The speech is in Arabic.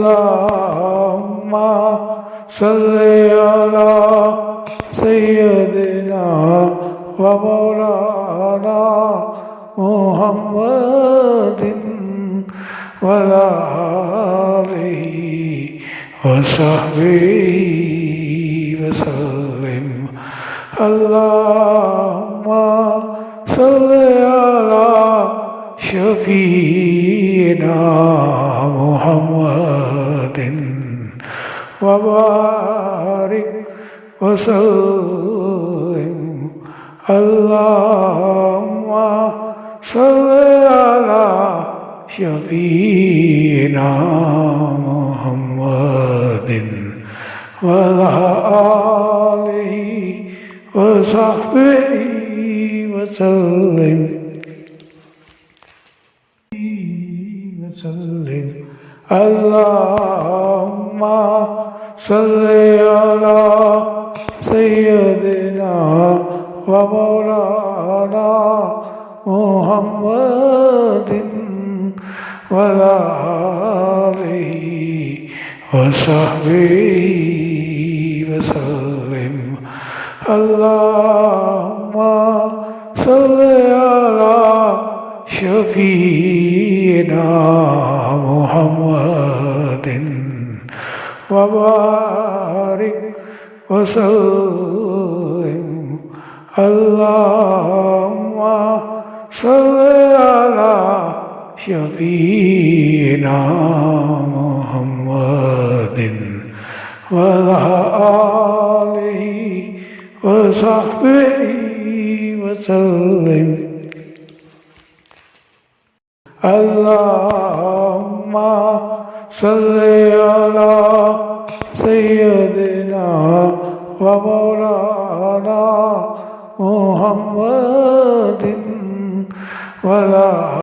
اللهم صل على سيدنا ومولانا محمد وعلى آله وصحبه وسلم اللهم صل على شفيعنا محمد وبارك وسلم اللهم صل على شفيعنا محمد وعلى آله وصحبه وسلم اللهم صل على سيدنا ومولانا محمد وعلى آله وصحبه وسلم اللهم صل على شفيعنا محمد وبارك وسلم اللهم صل على شفيعنا محمد وعلى آله وصحبه وسلم اللهم صل على سيدنا ومولانا محمد وعلى